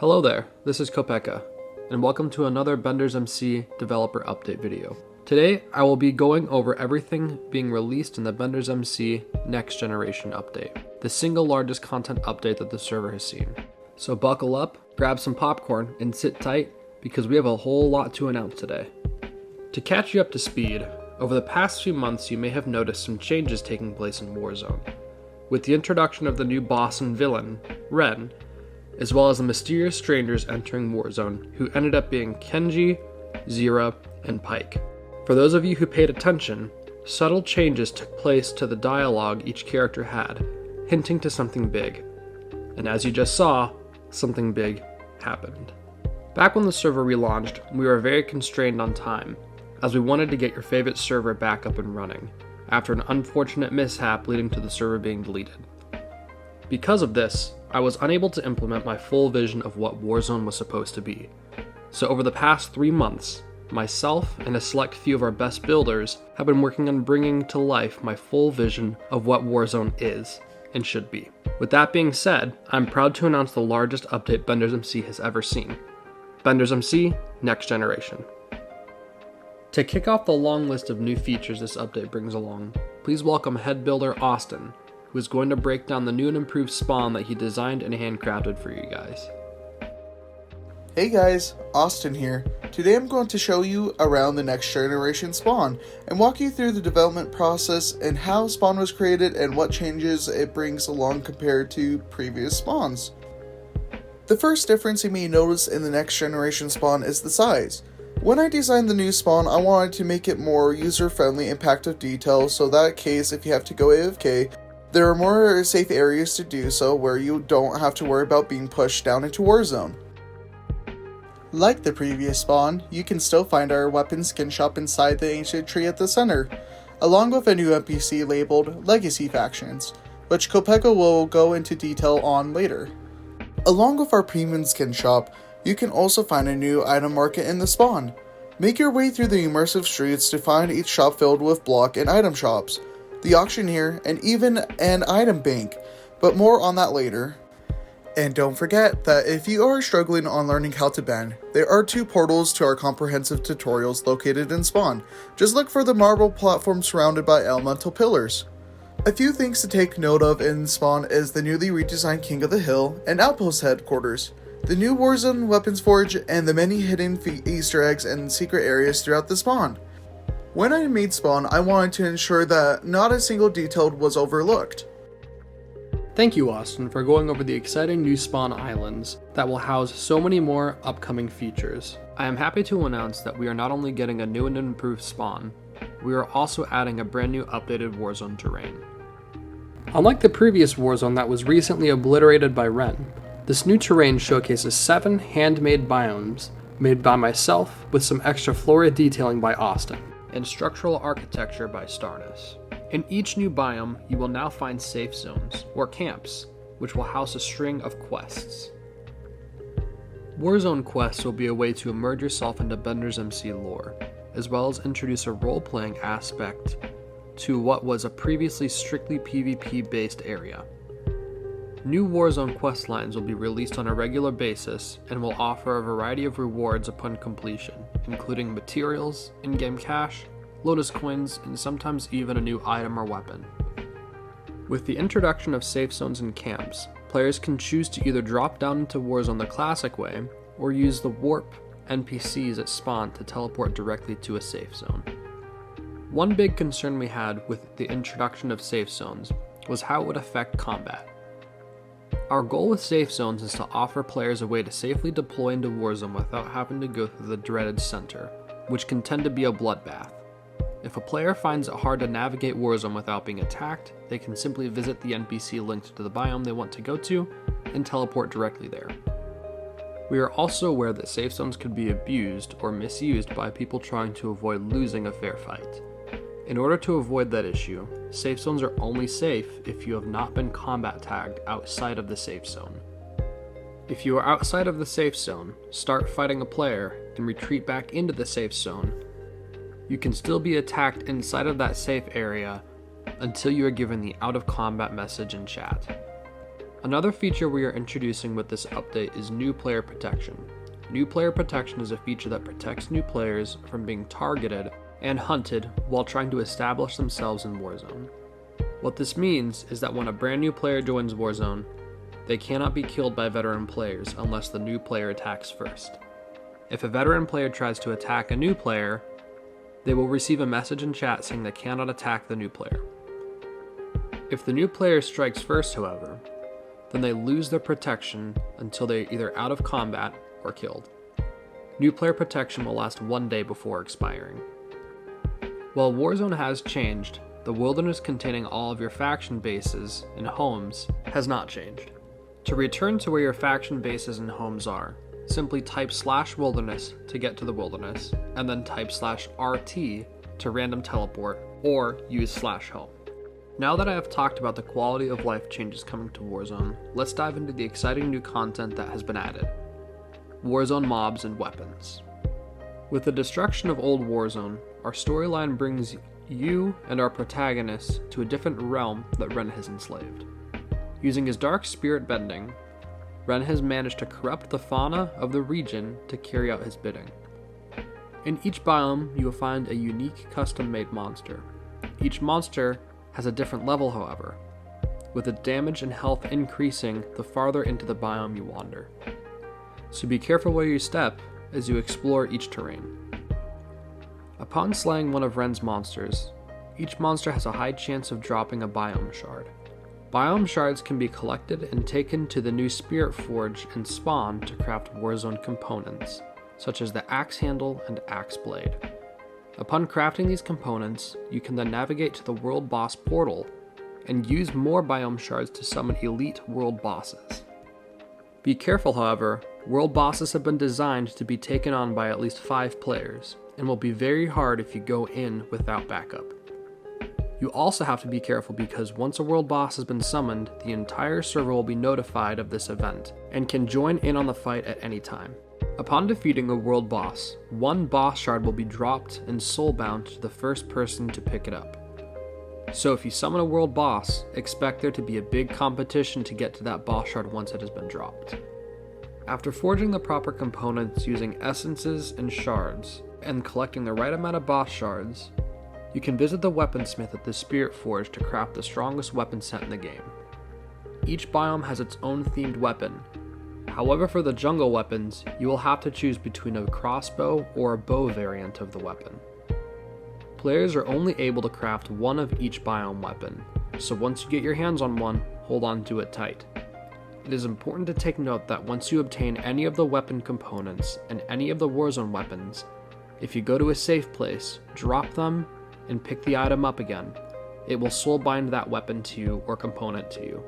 Hello there, this is Kopeka, and welcome to another BendersMC developer update video. Today, I will be going over everything being released in the BendersMC Next Generation update, the single largest content update that the server has seen. So buckle up, grab some popcorn, and sit tight, because we have a whole lot to announce today. To catch you up to speed, over the past few months you may have noticed some changes taking place in Warzone, with the introduction of the new boss and villain, Ren, as well as the mysterious strangers entering Warzone who ended up being Kenji, Zira, and Pike. For those of you who paid attention, subtle changes took place to the dialogue each character had, hinting to something big. And as you just saw, something big happened. Back when the server relaunched, we were very constrained on time, as we wanted to get your favorite server back up and running, after an unfortunate mishap leading to the server being deleted. Because of this, I was unable to implement my full vision of what Warzone was supposed to be. So over the past 3 months, myself and a select few of our best builders have been working on bringing to life my full vision of what Warzone is and should be. With that being said, I'm proud to announce the largest update BendersMC has ever seen. BendersMC Next Generation. To kick off the long list of new features this update brings along, please welcome head builder Austin, who is going to break down the new and improved spawn that he designed and handcrafted for you guys. Hey guys, Austin here. Today I'm going to show you around the next generation spawn and walk you through the development process and how spawn was created and what changes it brings along compared to previous spawns. The first difference you may notice in the next generation spawn is the size. When I designed the new spawn, I wanted to make it more user-friendly and packed with detail so that in case if you have to go AFK, there are more safe areas to do so where you don't have to worry about being pushed down into Warzone. Like the previous spawn, you can still find our weapon skin shop inside the ancient tree at the center, along with a new NPC labeled Legacy Factions, which Kopeka will go into detail on later. Along with our premium skin shop, you can also find a new item market in the spawn. Make your way through the immersive streets to find each shop filled with block and item shops, the auctioneer, and even an item bank, but more on that later. And don't forget that if you are struggling on learning how to bend, there are 2 portals to our comprehensive tutorials located in spawn. Just look for the marble platform surrounded by elemental pillars. A few things to take note of in spawn is the newly redesigned King of the Hill and Outpost headquarters, the new Warzone weapons forge, and the many hidden Easter eggs and secret areas throughout the spawn. When I made spawn, I wanted to ensure that not a single detail was overlooked. Thank you, Austin, for going over the exciting new spawn islands that will house so many more upcoming features. I am happy to announce that we are not only getting a new and improved spawn, we are also adding a brand new updated Warzone terrain. Unlike the previous Warzone that was recently obliterated by Ren, this new terrain showcases 7 handmade biomes made by myself with some extra flora detailing by Austin, and structural architecture by Starness. In each new biome, you will now find safe zones, or camps, which will house a string of quests. Warzone quests will be a way to immerse yourself into BendersMC lore, as well as introduce a role-playing aspect to what was a previously strictly PvP-based area. New Warzone quest lines will be released on a regular basis and will offer a variety of rewards upon completion, including materials, in-game cash, Lotus coins, and sometimes even a new item or weapon. With the introduction of safe zones and camps, players can choose to either drop down into Warzone the classic way, or use the warp NPCs at spawn to teleport directly to a safe zone. One big concern we had with the introduction of safe zones was how it would affect combat. Our goal with safe zones is to offer players a way to safely deploy into Warzone without having to go through the dreaded center, which can tend to be a bloodbath. If a player finds it hard to navigate Warzone without being attacked, they can simply visit the NPC linked to the biome they want to go to and teleport directly there. We are also aware that safe zones could be abused or misused by people trying to avoid losing a fair fight. In order to avoid that issue, safe zones are only safe if you have not been combat tagged outside of the safe zone. If you are outside of the safe zone, start fighting a player, and retreat back into the safe zone, you can still be attacked inside of that safe area until you are given the out of combat message in chat. Another feature we are introducing with this update is new player protection. New player protection is a feature that protects new players from being targeted and hunted while trying to establish themselves in Warzone. What this means is that when a brand new player joins Warzone, they cannot be killed by veteran players unless the new player attacks first. If a veteran player tries to attack a new player, they will receive a message in chat saying they cannot attack the new player. If the new player strikes first, however, then they lose their protection until they're either out of combat or killed. New player protection will last 1 day before expiring. While Warzone has changed, the wilderness containing all of your faction bases and homes has not changed. To return to where your faction bases and homes are, simply type /wilderness to get to the wilderness, and then type /RT to random teleport, or use /home. Now that I have talked about the quality of life changes coming to Warzone, let's dive into the exciting new content that has been added. Warzone mobs and weapons. With the destruction of old Warzone, our storyline brings you and our protagonist to a different realm that Ren has enslaved. Using his dark spirit bending, Ren has managed to corrupt the fauna of the region to carry out his bidding. In each biome, you will find a unique custom-made monster. Each monster has a different level, however, with the damage and health increasing the farther into the biome you wander. So be careful where you step as you explore each terrain. Upon slaying one of Ren's monsters, each monster has a high chance of dropping a biome shard. Biome shards can be collected and taken to the new Spirit Forge and spawn to craft Warzone components, such as the axe handle and axe blade. Upon crafting these components, you can then navigate to the World Boss portal and use more biome shards to summon elite world bosses. Be careful, however, world bosses have been designed to be taken on by at least 5 players, and will be very hard if you go in without backup. You also have to be careful because once a world boss has been summoned, the entire server will be notified of this event, and can join in on the fight at any time. Upon defeating a world boss, 1 boss shard will be dropped and soulbound to the first person to pick it up. So if you summon a world boss, expect there to be a big competition to get to that boss shard once it has been dropped. After forging the proper components using essences and shards, and collecting the right amount of boss shards, you can visit the weaponsmith at the Spirit Forge to craft the strongest weapon set in the game. Each biome has its own themed weapon. However, for the jungle weapons, you will have to choose between a crossbow or a bow variant of the weapon. Players are only able to craft one of each biome weapon, so once you get your hands on one, hold on to it tight. It is important to take note that once you obtain any of the weapon components and any of the Warzone weapons, if you go to a safe place, drop them, and pick the item up again, it will soulbind that weapon to you or component to you.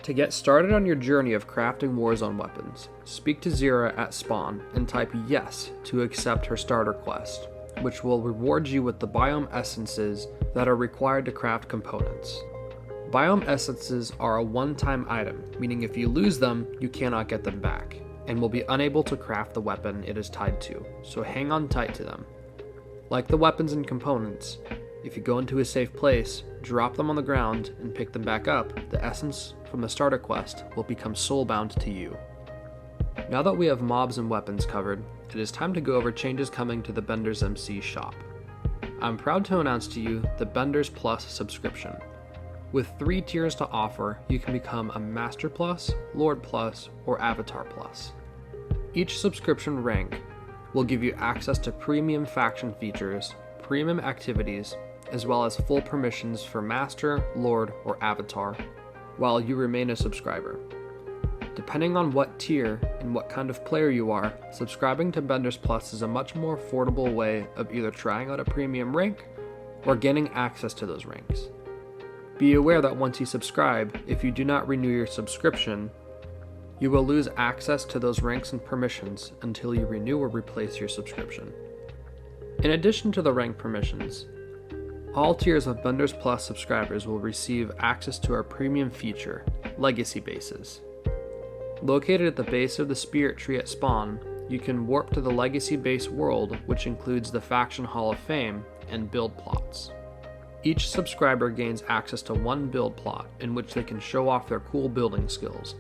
To get started on your journey of crafting Warzone weapons, speak to Zira at spawn and type yes to accept her starter quest, which will reward you with the biome essences that are required to craft components. Biome essences are a one-time item, meaning if you lose them, you cannot get them back, and will be unable to craft the weapon it is tied to, so hang on tight to them. Like the weapons and components, if you go into a safe place, drop them on the ground, and pick them back up, the essence from the starter quest will become soulbound to you. Now that we have mobs and weapons covered, it is time to go over changes coming to the BendersMC shop. I'm proud to announce to you the Benders Plus subscription. With 3 tiers to offer, you can become a Master Plus, Lord Plus, or Avatar Plus. Each subscription rank will give you access to premium faction features, premium activities, as well as full permissions for Master, Lord, or Avatar, while you remain a subscriber. Depending on what tier and what kind of player you are, subscribing to Benders Plus is a much more affordable way of either trying out a premium rank or gaining access to those ranks. Be aware that once you subscribe, if you do not renew your subscription, you will lose access to those ranks and permissions until you renew or replace your subscription. In addition to the rank permissions, all tiers of Benders Plus subscribers will receive access to our premium feature, Legacy Bases. Located at the base of the Spirit Tree at spawn, you can warp to the Legacy Base world, which includes the Faction Hall of Fame and build plots. Each subscriber gains access to one build plot in which they can show off their cool building skills.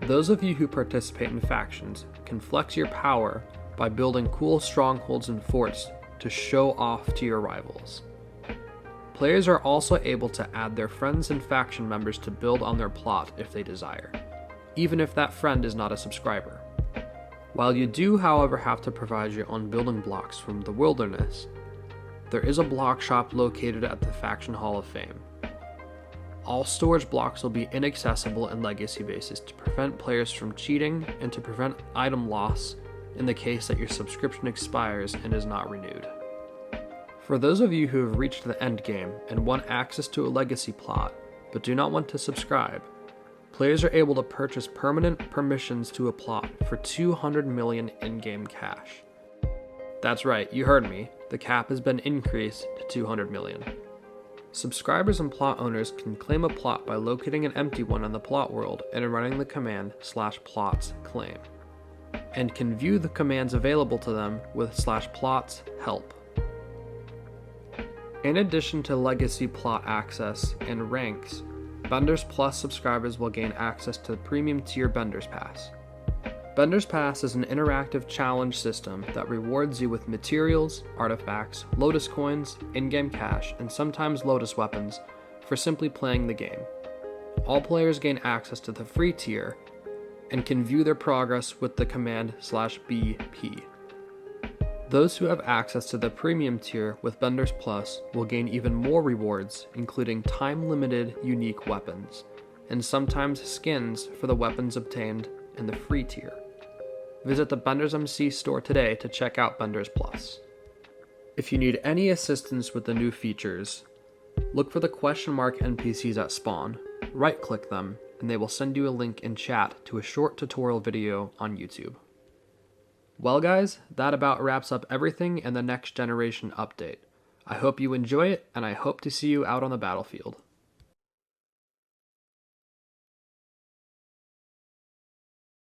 Those of you who participate in factions can flex your power by building cool strongholds and forts to show off to your rivals. Players are also able to add their friends and faction members to build on their plot if they desire, even if that friend is not a subscriber. While you do, however, have to provide your own building blocks from the wilderness, there is a block shop located at the Faction Hall of Fame. All storage blocks will be inaccessible in legacy bases to prevent players from cheating and to prevent item loss in the case that your subscription expires and is not renewed. For those of you who have reached the end game and want access to a legacy plot but do not want to subscribe, players are able to purchase permanent permissions to a plot for 200 million in-game cash. That's right, you heard me, the cap has been increased to 200 million. Subscribers and plot owners can claim a plot by locating an empty one in the plot world and running the command /plots claim, and can view the commands available to them with /plots help. In addition to legacy plot access and ranks, Benders Plus subscribers will gain access to the premium tier Benders Pass. Benders Pass is an interactive challenge system that rewards you with materials, artifacts, Lotus coins, in-game cash, and sometimes Lotus weapons for simply playing the game. All players gain access to the free tier and can view their progress with the command /BP. Those who have access to the premium tier with Benders Plus will gain even more rewards, including time-limited unique weapons, and sometimes skins for the weapons obtained in the free tier. Visit the BendersMC store today to check out Benders Plus. If you need any assistance with the new features, look for the question mark NPCs at spawn, right-click them, and they will send you a link in chat to a short tutorial video on YouTube. Well guys, that about wraps up everything in the next generation update. I hope you enjoy it, and I hope to see you out on the battlefield.